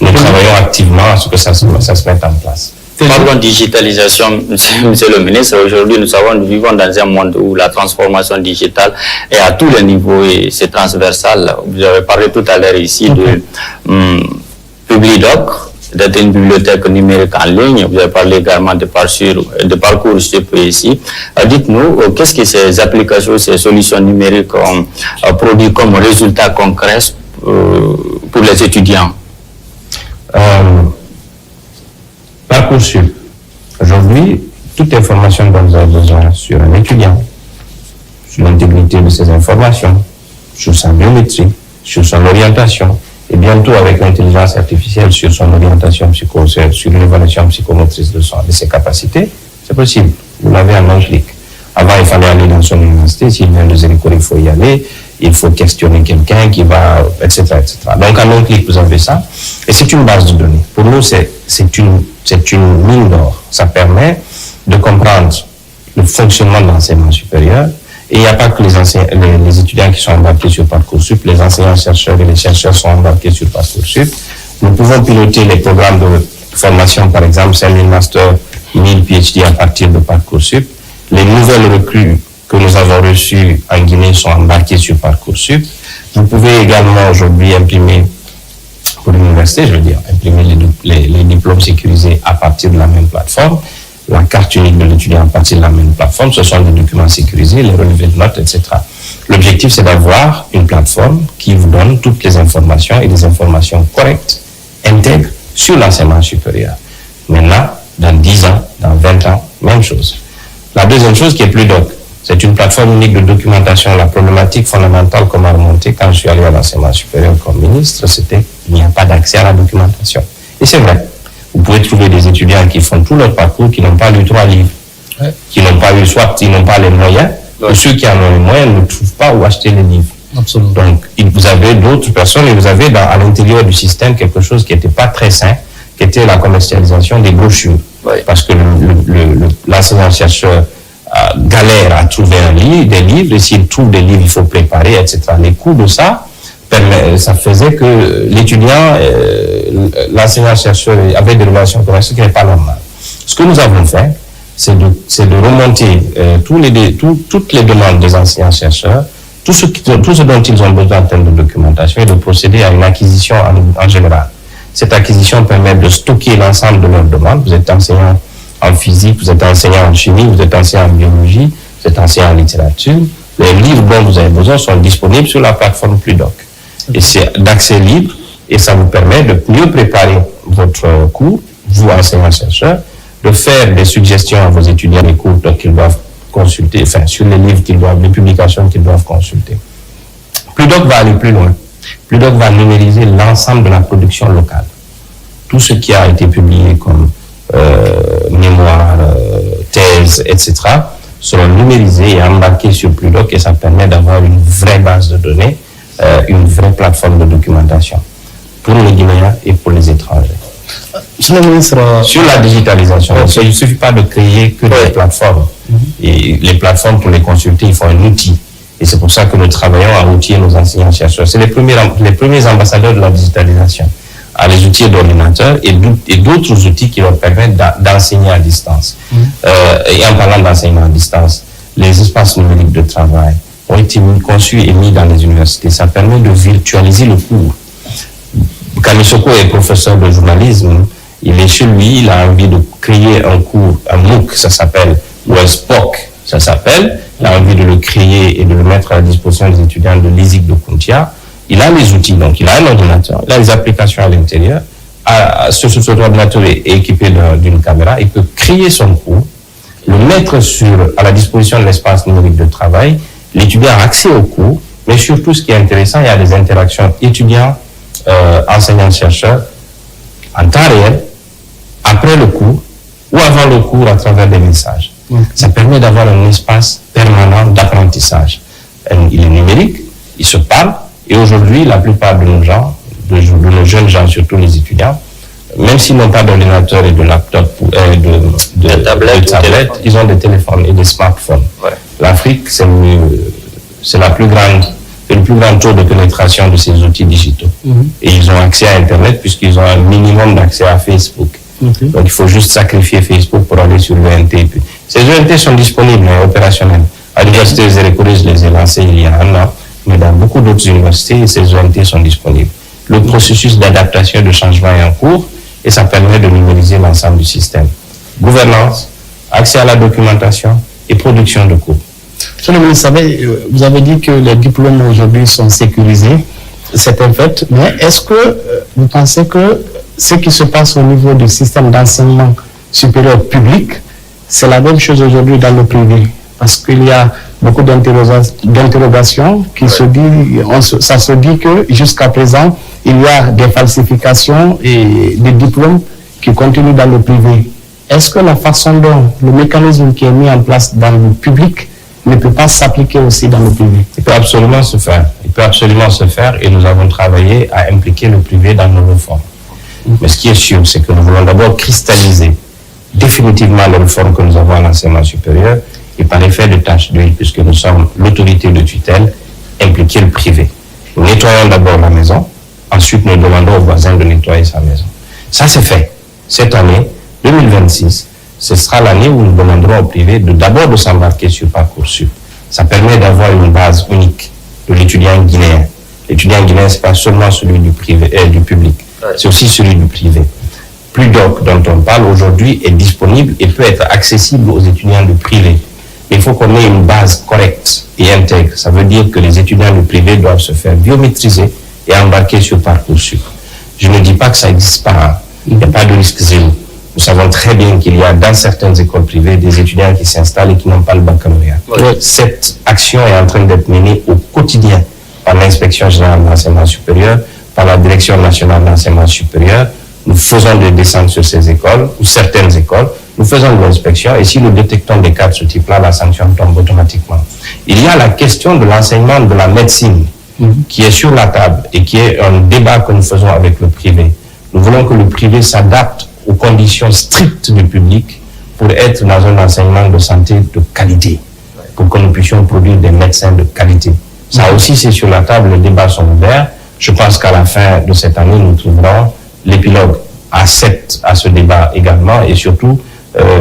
Nous travaillons activement à ce que ça se mette en place. Parlons de digitalisation, monsieur le ministre. Aujourd'hui, nous vivons dans un monde où la transformation digitale est à tous les niveaux et c'est transversal. Vous avez parlé tout à l'heure ici de Publidoc, d'être une bibliothèque numérique en ligne. Vous avez parlé également de parcours ici. Dites-nous, qu'est-ce que ces applications, ces solutions numériques ont produit comme résultat concret pour les étudiants? Parcoursup. Aujourd'hui, toute information dont vous avez besoin sur un étudiant, sur l'intégrité de ses informations, sur sa biométrie, sur son orientation, et bientôt avec l'intelligence artificielle sur son orientation psychosociale, sur l'évaluation psychomotrice de ses capacités, c'est possible. Vous l'avez en un clic. Avant, il fallait aller dans son université. S'il vient de Zénicourt, il faut y aller. Il faut questionner quelqu'un qui va, etc., etc. Donc, en un clic, vous avez ça. Et c'est une base de données. Pour nous, c'est une mine d'or. Ça permet de comprendre le fonctionnement de l'enseignement supérieur. Et il n'y a pas que les étudiants qui sont embarqués sur Parcoursup, les enseignants-chercheurs et les chercheurs sont embarqués sur Parcoursup. Nous pouvons piloter les programmes de formation, par exemple, 5000 Master, 1000 PhD à partir de Parcoursup. Les nouvelles recrues que nous avons reçues en Guinée sont embarquées sur Parcoursup. Vous pouvez également aujourd'hui imprimer, pour l'université, je veux dire, imprimer les diplômes sécurisés à partir de la même plateforme. La carte unique de l'étudiant à partir de la même plateforme, ce sont des documents sécurisés, les relevés de notes, etc. L'objectif, c'est d'avoir une plateforme qui vous donne toutes les informations et des informations correctes, intègres, sur l'enseignement supérieur. Maintenant, dans 10 ans, dans 20 ans, même chose. La deuxième chose qui est Pludoc, c'est une plateforme unique de documentation. La problématique fondamentale qu'on a remontée quand je suis allé à l'enseignement supérieur comme ministre, c'était qu'il n'y a pas d'accès à la documentation. Et c'est vrai. Vous pouvez trouver des étudiants qui font tout leur parcours, qui n'ont pas lu 3 livres, qui n'ont pas eu, soit ils n'ont pas les moyens, ou ceux qui en ont les moyens ne trouvent pas où acheter les livres. Absolument. Donc, vous avez d'autres personnes et vous avez à l'intérieur du système quelque chose qui n'était pas très sain, qui était la commercialisation des brochures. Parce que l'enseignant-chercheur galère à trouver des livres, et s'il trouve des livres, il faut préparer, etc. Les coûts de ça, ça faisait que l'étudiant, l'enseignant-chercheur avait des relations commerciales qui n'est pas normales. Ce que nous avons fait, c'est de remonter toutes les demandes des enseignants-chercheurs, tout ce dont ils ont besoin en termes de documentation, et de procéder à une acquisition en général. Cette acquisition permet de stocker l'ensemble de leurs demandes. Vous êtes enseignant en physique, vous êtes enseignant en chimie, vous êtes enseignant en biologie, vous êtes enseignant en littérature. Les livres dont vous avez besoin sont disponibles sur la plateforme Pludoc. Et c'est d'accès libre, et ça vous permet de mieux préparer votre cours, vous enseignants-chercheurs, de faire des suggestions à vos étudiants des cours qu'ils doivent consulter, enfin sur les livres les publications qu'ils doivent consulter. Pludoc va aller plus loin. Pludoc va numériser l'ensemble de la production locale. Tout ce qui a été publié comme mémoire, thèse, etc., seront numérisés et embarqués sur Pludoc, et ça permet d'avoir une vraie base de données, une vraie plateforme de documentation pour les Guinéens et pour les étrangers. Monsieur le ministre, sur la digitalisation, il ne suffit pas de créer que des plateformes. Et les plateformes, pour les consulter, il faut un outil. Et c'est pour ça que nous travaillons à outiller nos enseignants-chercheurs. C'est les premiers ambassadeurs de la digitalisation, à les outils d'ordinateur et d'autres outils qui leur permettent d'enseigner à distance. Et en parlant d'enseignement à distance, les espaces numériques de travail ont été conçus et mis dans les universités. Ça permet de virtualiser le cours. Kamisoko est professeur de journalisme. Il est chez lui, il a envie de créer un cours, un MOOC, ça s'appelle, ou un SPOC, ça s'appelle. Il a envie de le créer et de le mettre à la disposition des étudiants de l'ISIC de Kuntia. Il a les outils, donc il a un ordinateur, il a les applications à l'intérieur. Cet ordinateur est équipé d'une caméra. Il peut créer son cours, le mettre à la disposition de l'espace numérique de travail. L'étudiant a accès au cours, mais surtout, ce qui est intéressant, il y a des interactions étudiants, enseignants-chercheurs, en temps réel, après le cours ou avant le cours à travers des messages. Ça permet d'avoir un espace permanent d'apprentissage. Il est numérique, il se parle, et aujourd'hui, la plupart de nos gens, de nos jeunes gens, surtout les étudiants, même s'ils n'ont pas d'ordinateur et de laptop, de tablette, ils ont des téléphones et des smartphones. L'Afrique, c'est le plus grand taux de pénétration de ces outils digitaux. Et ils ont accès à Internet puisqu'ils ont un minimum d'accès à Facebook. Donc il faut juste sacrifier Facebook pour aller sur l'ENT. Ces ENT sont disponibles et opérationnels. À l'université des Zénicourt, je les ai lancés il y a un an, mais dans beaucoup d'autres universités, ces ENT sont disponibles. Le processus d'adaptation et de changement est en cours et ça permet de numériser l'ensemble du système. Gouvernance, accès à la documentation et production de cours. Monsieur le ministre, vous avez dit que les diplômes aujourd'hui sont sécurisés, c'est un fait, mais est-ce que vous pensez que ce qui se passe au niveau du système d'enseignement supérieur public, c'est la même chose aujourd'hui dans le privé? Parce qu'il y a beaucoup d'interrogations qui se disent, ça se dit que jusqu'à présent, il y a des falsifications et des diplômes qui continuent dans le privé. Est-ce que la façon dont le mécanisme qui est mis en place dans le public ne peut pas s'appliquer aussi dans le privé? Il peut absolument se faire. Il peut absolument se faire et nous avons travaillé à impliquer le privé dans nos réformes. Mais ce qui est sûr, c'est que nous voulons d'abord cristalliser définitivement les réformes que nous avons à l'enseignement supérieur et par effet de tâche d'huile, puisque nous sommes l'autorité de tutelle, impliquer le privé. Nous nettoyons d'abord la maison, ensuite nous demandons aux voisins de nettoyer sa maison. Ça c'est fait. Cette année, 2026, ce sera l'année où nous demanderons au privé d'abord de s'embarquer sur Parcoursup. Ça permet d'avoir une base unique de l'étudiant guinéen. L'étudiant guinéen, ce n'est pas seulement celui du privé, du public, c'est aussi celui du privé. PLUDOC, dont on parle aujourd'hui, est disponible et peut être accessible aux étudiants du privé. Mais il faut qu'on ait une base correcte et intègre. Ça veut dire que les étudiants du privé doivent se faire biométriser et embarquer sur Parcoursup. Je ne dis pas que ça n'existe pas. Il n'y a pas de risque zéro. Nous savons très bien qu'il y a dans certaines écoles privées des étudiants qui s'installent et qui n'ont pas le baccalauréat. Cette action est en train d'être menée au quotidien par l'Inspection générale de l'enseignement supérieur, par la Direction nationale de l'enseignement supérieur. Nous faisons des descentes sur ces écoles ou certaines écoles. Nous faisons de l'inspection et si nous détectons des cas de ce type-là, la sanction tombe automatiquement. Il y a la question de l'enseignement de la médecine qui est sur la table et qui est un débat que nous faisons avec le privé. Nous voulons que le privé s'adapte aux conditions strictes du public pour être dans un enseignement de santé de qualité, pour que nous puissions produire des médecins de qualité. Ça aussi, c'est sur la table, les débats sont ouverts. Je pense qu'à la fin de cette année, nous trouverons l'épilogue à ce débat également et surtout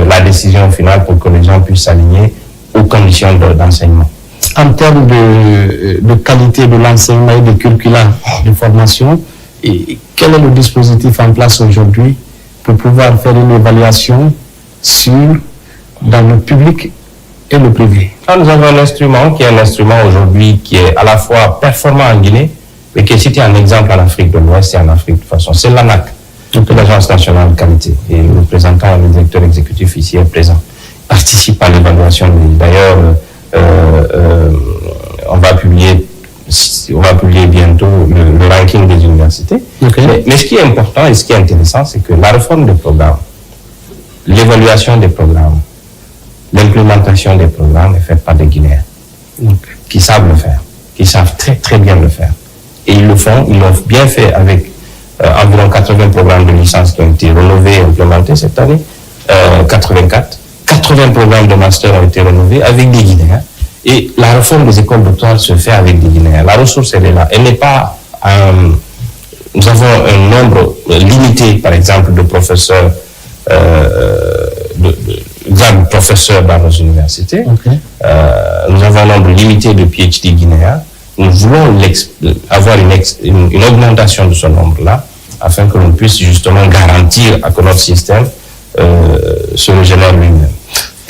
la décision finale pour que les gens puissent s'aligner aux conditions d'enseignement. En termes de qualité de l'enseignement et de curricula de formation, et quel est le dispositif en place aujourd'hui pour pouvoir faire une évaluation dans le public et le privé? Nous avons un instrument qui est un instrument aujourd'hui qui est à la fois performant en Guinée, mais qui est cité en exemple en Afrique de l'Ouest et en Afrique de toute façon. C'est l'ANAC, l'Agence nationale de qualité. Et le représentant, le directeur exécutif ici est présent. Participe à l'évaluation. D'ailleurs, on va publier bientôt le ranking des universités. Okay. Mais ce qui est important et ce qui est intéressant, c'est que la réforme des programmes, l'évaluation des programmes, l'implémentation des programmes est faite par des Guinéens qui savent le faire, qui savent très très bien le faire. Et ils le font, ils l'ont bien fait avec environ 80 programmes de licence qui ont été rénovés et implémentés cette année, 80 programmes de master ont été rénovés avec des Guinéens. Et la réforme des écoles doctorales se fait avec des Guinéens. La ressource, elle est là. Elle n'est pas... nous avons un nombre limité, par exemple, de professeurs, de professeurs dans nos universités. Okay. Nous avons un nombre limité de PhD guinéens. Nous voulons avoir une augmentation de ce nombre-là, afin que l'on puisse justement garantir à que notre système se régénère lui-même.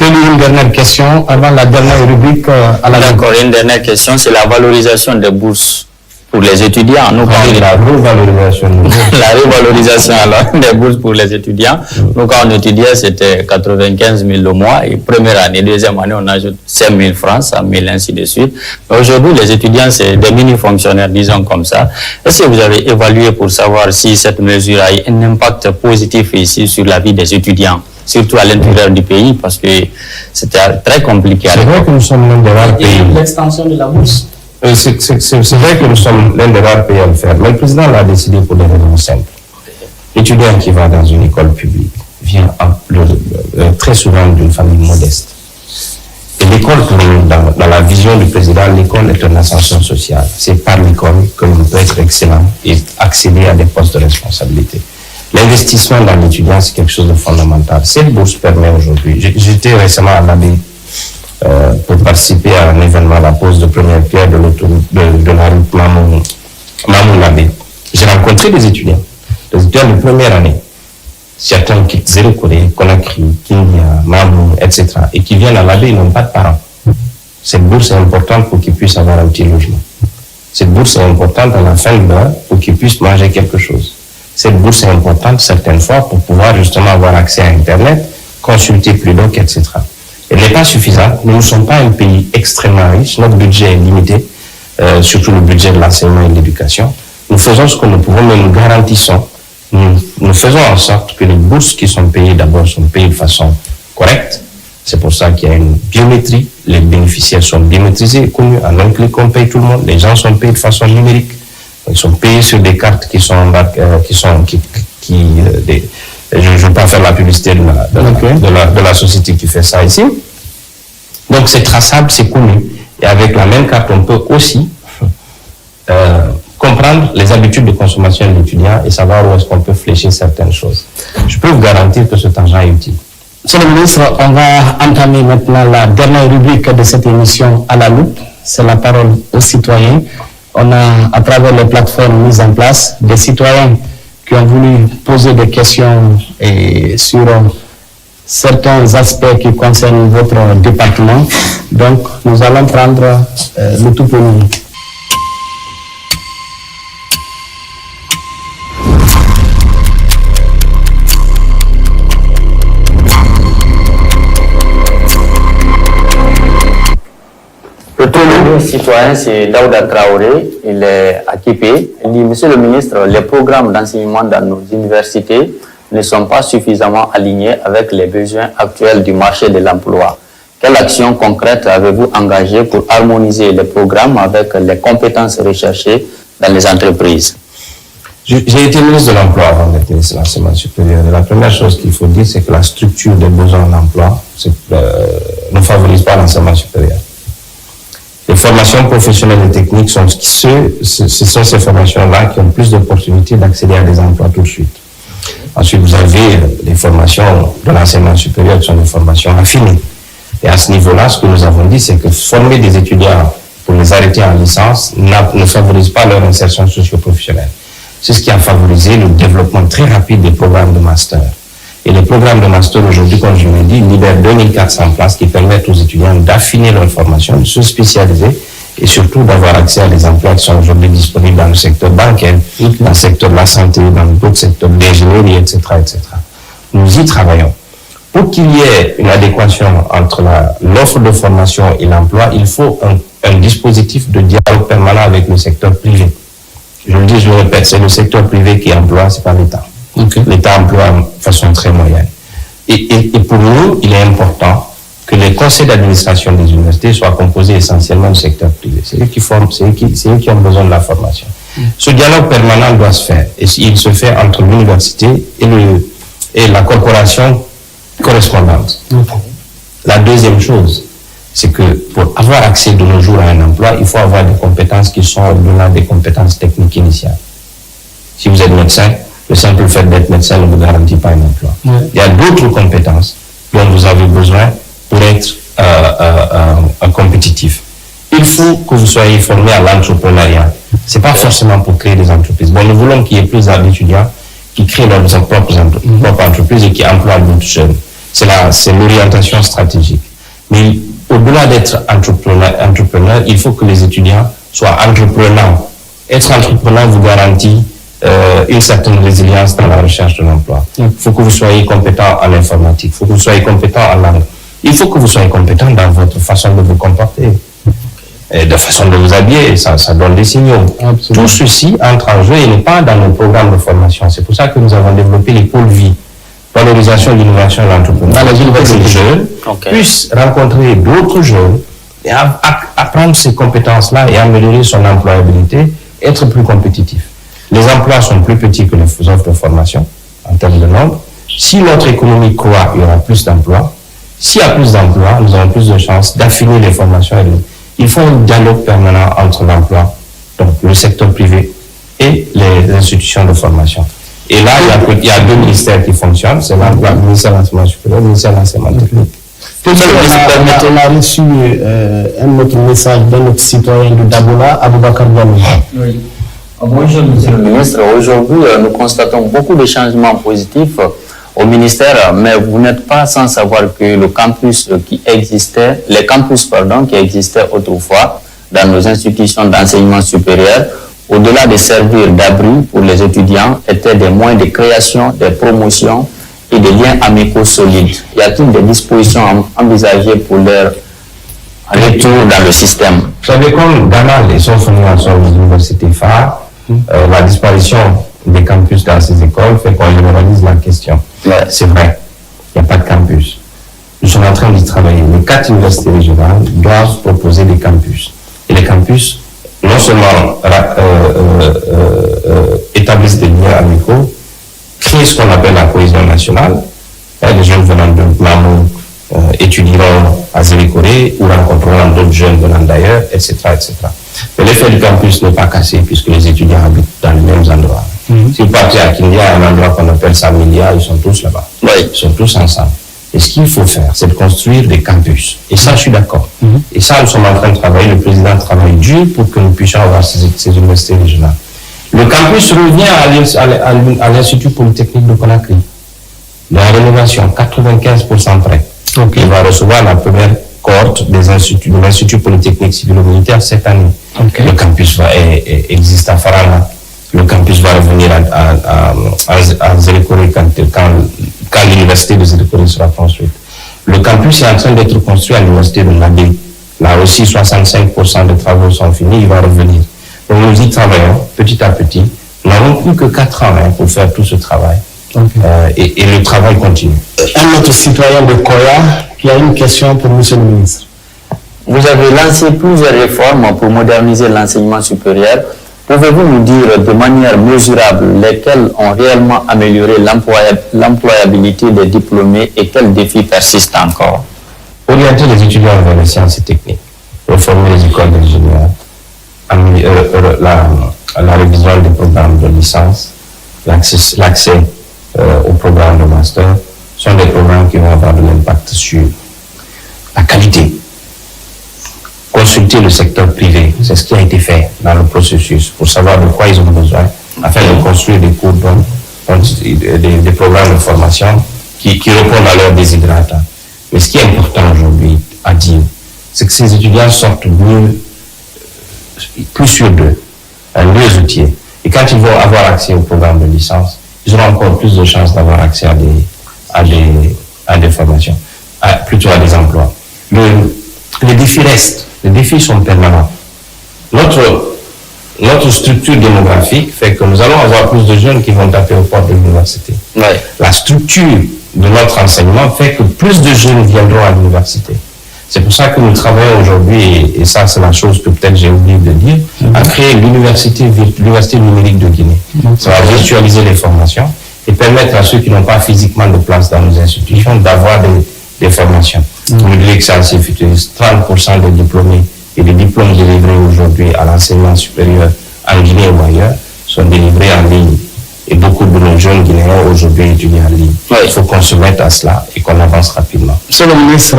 Une dernière question avant la dernière rubrique. D'accord, une dernière question, c'est la valorisation des bourses pour les étudiants. Nous, la revalorisation. La revalorisation alors, des bourses pour les étudiants. Nous, quand on étudiait, c'était 95 000 le mois. Et première année, deuxième année, on ajoute 5 000 francs, 100 000, ainsi de suite. Mais aujourd'hui, les étudiants, c'est des mini-fonctionnaires, disons comme ça. Est-ce que vous avez évalué pour savoir si cette mesure a eu un impact positif ici sur la vie des étudiants, surtout à l'intérieur du pays, parce que c'était très compliqué. C'est vrai que nous sommes l'un des rares pays. L'extension de la bourse. C'est vrai que nous sommes l'un des rares pays à le faire, mais le président l'a décidé pour des raisons simples. L'étudiant qui va dans une école publique vient très souvent d'une famille modeste. Et l'école, dans la vision du président, l'école est une ascension sociale. C'est par l'école que l'on peut être excellent et accéder à des postes de responsabilité. L'investissement dans l'étudiant, c'est quelque chose de fondamental. Cette bourse permet aujourd'hui, j'étais récemment à l'Abbé pour participer à un événement, la pose de première pierre de la route Mamoun-Labé. J'ai rencontré des étudiants de première année, certains qui Zéro Corée, Conakry, Kenya, Mamou, etc., et qui viennent à l'ABE, ils n'ont pas de parents. Cette bourse est importante pour qu'ils puissent avoir un petit logement. Cette bourse est importante à la fin du mois pour qu'ils puissent manger quelque chose. Cette bourse est importante certaines fois pour pouvoir justement avoir accès à Internet, consulter Pludoc, etc. Elle n'est pas suffisante. Nous ne sommes pas un pays extrêmement riche. Notre budget est limité, surtout le budget de l'enseignement et de l'éducation. Nous faisons ce que nous pouvons, mais nous garantissons, nous faisons en sorte que les bourses qui sont payées d'abord sont payées de façon correcte. C'est pour ça qu'il y a une biométrie. Les bénéficiaires sont biométrisés et connus. En un clic, on paye tout le monde. Les gens sont payés de façon numérique. Ils sont payés sur des cartes qui sont je ne veux pas faire la publicité de la société qui fait ça ici. Donc c'est traçable, c'est connu. Et avec la même carte, on peut aussi comprendre les habitudes de consommation de l'étudiant et savoir où est-ce qu'on peut flécher certaines choses. Je peux vous garantir que cet argent est utile. Monsieur le ministre, on va entamer maintenant la dernière rubrique de cette émission à la loupe. C'est la parole aux citoyens. On a, à travers les plateformes mises en place, des citoyens qui ont voulu poser des questions sur certains aspects qui concernent votre département. Donc, nous allons prendre le tout pour nous. Le premier citoyen, c'est Daouda Traoré, il est à Kipé. Il dit, Monsieur le ministre, les programmes d'enseignement dans nos universités ne sont pas suffisamment alignés avec les besoins actuels du marché de l'emploi. Quelle action concrète avez-vous engagée pour harmoniser les programmes avec les compétences recherchées dans les entreprises? J'ai été ministre de l'Emploi avant d'être ministre de l'Enseignement supérieur. Et la première chose qu'il faut dire, c'est que la structure des besoins d'emploi ne favorise pas l'enseignement supérieur. Les formations professionnelles et techniques ce sont ces formations-là qui ont plus d'opportunités d'accéder à des emplois tout de suite. Ensuite, vous avez les formations de l'enseignement supérieur qui sont des formations affinées. Et à ce niveau-là, ce que nous avons dit, c'est que former des étudiants pour les arrêter en licence ne favorise pas leur insertion socio-professionnelle. C'est ce qui a favorisé le développement très rapide des programmes de master. Et les programmes de master aujourd'hui, comme je l'ai dit, libèrent 2400 places qui permettent aux étudiants d'affiner leur formation, de se spécialiser et surtout d'avoir accès à des emplois qui sont aujourd'hui disponibles dans le secteur bancaire, dans le secteur de la santé, dans d'autres secteurs d'ingénierie, etc., etc. Nous y travaillons. Pour qu'il y ait une adéquation entre l'offre de formation et l'emploi, il faut un dispositif de dialogue permanent avec le secteur privé. Je le dis, je le répète, c'est le secteur privé qui emploie, c'est pas l'État. Okay. L'État emploie de façon très moyenne. Et pour nous, il est important que les conseils d'administration des universités soient composés essentiellement du secteur privé. C'est eux qui forment, c'est eux qui ont besoin de la formation. Ce dialogue permanent doit se faire. Et il se fait entre l'université et la corporation correspondante. La deuxième chose, c'est que pour avoir accès de nos jours à un emploi, il faut avoir des compétences qui sont au-delà des compétences techniques initiales. Si vous êtes médecin, le simple fait d'être médecin ne vous garantit pas un emploi. Il y a d'autres compétences dont vous avez besoin pour être compétitif. Il faut que vous soyez formé à l'entrepreneuriat. Ce n'est pas forcément pour créer des entreprises. Bon, nous voulons qu'il y ait plus d'étudiants qui créent leurs propres entreprises et qui emploient d'autres jeunes. C'est l'orientation stratégique. Mais au-delà d'être entrepreneur, il faut que les étudiants soient entreprenants. Être entrepreneur vous garantit une certaine résilience dans la recherche de l'emploi. Il faut que vous soyez compétent en informatique, il faut que vous soyez compétent en langue. Il faut que vous soyez compétent dans votre façon de vous comporter, et de façon de vous habiller, ça donne des signaux. Absolument. Tout ceci entre en jeu et n'est pas dans nos programmes de formation. C'est pour ça que nous avons développé les pôles vie, valorisation de l'innovation et de l'entrepreneuriat. Dans les universités, les jeunes puissent rencontrer d'autres jeunes et apprendre ces compétences-là et améliorer son employabilité, être plus compétitif. Les emplois sont plus petits que les offres de formation en termes de nombre. Si notre économie croît, il y aura plus d'emplois. S'il y a plus d'emplois, nous aurons plus de chances d'affiner les formations. Il faut un dialogue permanent entre l'emploi, donc le secteur privé et les institutions de formation. Et là, il y a deux ministères qui fonctionnent, c'est l'emploi, le ministère de l'enseignement supérieur et le ministère de l'enseignement technique. On a reçu un autre message d'un autre citoyen de Dabola, Aboubakar Bamou. Oui. Bonjour, monsieur le ministre. Aujourd'hui, nous constatons beaucoup de changements positifs au ministère, mais vous n'êtes pas sans savoir que les campus qui existaient autrefois dans nos institutions d'enseignement supérieur, au-delà de servir d'abri pour les étudiants, étaient des moyens de création, de promotion et de liens amicaux solides. Y a-t-il des dispositions envisagées pour leur retour dans le système? Vous savez, comme Ghana et son formation des universités phares, la disparition des campus dans ces écoles fait qu'on généralise la question. Ouais. C'est vrai, il n'y a pas de campus. Nous sommes en train d'y travailler. Les 4 universités régionales doivent proposer des campus. Et les campus, non seulement établissent des liens amicaux, créent ce qu'on appelle la cohésion nationale. Les jeunes venant de Mamou étudieront à Zélikoré ou rencontreront d'autres jeunes venant d'ailleurs, etc., etc. Mais l'effet du campus n'est pas cassé puisque les étudiants habitent dans les mêmes endroits. Si vous partez à Kindia, un endroit qu'on appelle Samilia, ils sont tous là-bas. Oui. Ils sont tous ensemble. Et ce qu'il faut faire, c'est de construire des campus. Et ça, je suis d'accord. Et ça, nous sommes en train de travailler. Le président travaille dur pour que nous puissions avoir ces universités régionales. Le campus revient à l'Institut Polytechnique de Conakry. La rénovation, 95% prêt. Okay. Il va recevoir la première cohorte de l'Institut Polytechnique civilo-militaire cette année. Okay. Le campus existe à Farana. Le campus va revenir à Zélikoré quand l'université de Zélikoré sera construite. Le campus est en train d'être construit à l'université de Nabé. Là aussi, 65% des travaux sont finis, il va revenir. Donc nous y travaillons petit à petit. Nous n'avons plus que 4 ans pour faire tout ce travail. Okay. Et le travail continue. Un autre citoyen de Koya qui a une question pour M. le ministre. Vous avez lancé plusieurs réformes pour moderniser l'enseignement supérieur. Pouvez-vous nous dire de manière mesurable lesquelles ont réellement amélioré l'employabilité des diplômés et quels défis persistent encore? Orienter les étudiants vers les sciences et techniques, reformer les écoles d'ingénieurs, la révision des programmes de licence, l'accès au programme de master, sont des programmes qui vont avoir de l'impact sur la qualité. Consulter le secteur privé, c'est ce qui a été fait dans le processus pour savoir de quoi ils ont besoin afin de construire des cours, des programmes de formation qui répondent à leurs déshydratats. Mais ce qui est important aujourd'hui à dire, c'est que ces étudiants sortent plus sûrs d'eux, mieux outillés. Et quand ils vont avoir accès au programme de licence, ils auront encore plus de chances d'avoir accès à des formations, plutôt à des emplois. Les défis restent. Les défis sont permanents. Notre structure démographique fait que nous allons avoir plus de jeunes qui vont taper aux portes de l'université. Ouais. La structure de notre enseignement fait que plus de jeunes viendront à l'université. C'est pour ça que nous travaillons aujourd'hui, et ça c'est la chose que peut-être j'ai oublié de dire, à créer l'université numérique de Guinée. Ça va virtualiser les formations et permettre à ceux qui n'ont pas physiquement de place dans nos institutions d'avoir des formations. Le GRIC, c'est futuriste. 30% des diplômés et des diplômes délivrés aujourd'hui à l'enseignement supérieur en Guinée ou ailleurs sont délivrés en ligne. Et beaucoup de nos jeunes Guinéens aujourd'hui étudient en ligne. Ouais. Il faut qu'on se mette à cela et qu'on avance rapidement. Monsieur le ministre,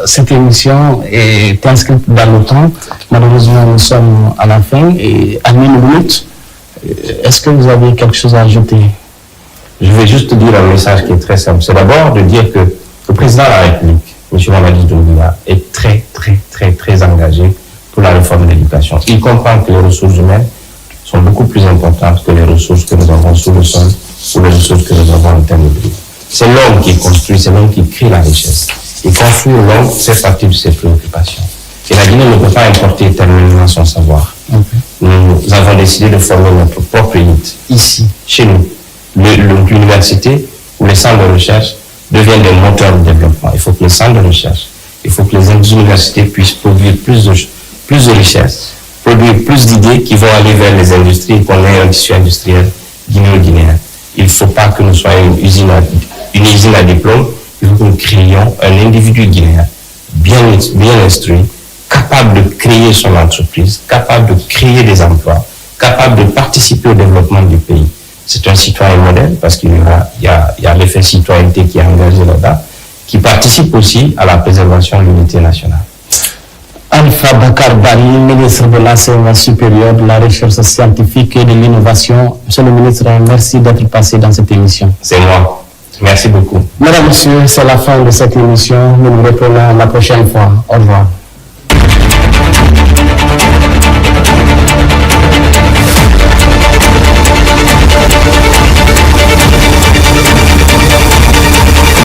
cette émission est inscrite dans le temps. Malheureusement, nous sommes à la fin et à 1 minute. Est-ce que vous avez quelque chose à ajouter? Je vais juste dire un message qui est très simple. C'est d'abord de dire que le président de la République, M. Mamadi Doumbouya, est très, très, très, très engagé pour la réforme de l'éducation. Il comprend que les ressources humaines sont beaucoup plus importantes que les ressources que nous avons sous le sol ou les ressources que nous avons en termes de vie. C'est l'homme qui construit, c'est l'homme qui crée la richesse. Et construire l'homme, c'est partie de ses préoccupations. Et la Guinée ne peut pas importer éternellement son savoir. Nous avons décidé de former notre propre élite, ici, chez nous. L'université ou les centres de recherche deviennent des moteurs de développement. Il faut que les centres de recherche, il faut que les universités puissent produire plus de richesses, produire plus d'idées qui vont aller vers les industries et qu'on ait un tissu industriel guinéo-guinéen. Il ne faut pas que nous soyons une usine à diplôme, il faut que nous créions un individu guinéen bien instruit, capable de créer son entreprise, capable de créer des emplois, capable de participer au développement du pays. C'est un citoyen modèle parce qu'il y a l'effet citoyenneté qui est engagé là-dedans, qui participe aussi à la préservation de l'unité nationale. Alpha Bakar Bari, ministre de l'enseignement supérieur, de la recherche scientifique et de l'innovation. Monsieur le ministre, merci d'être passé dans cette émission. C'est moi. Merci beaucoup. Mesdames, Messieurs, c'est la fin de cette émission. Nous nous reprenons la prochaine fois. Au revoir.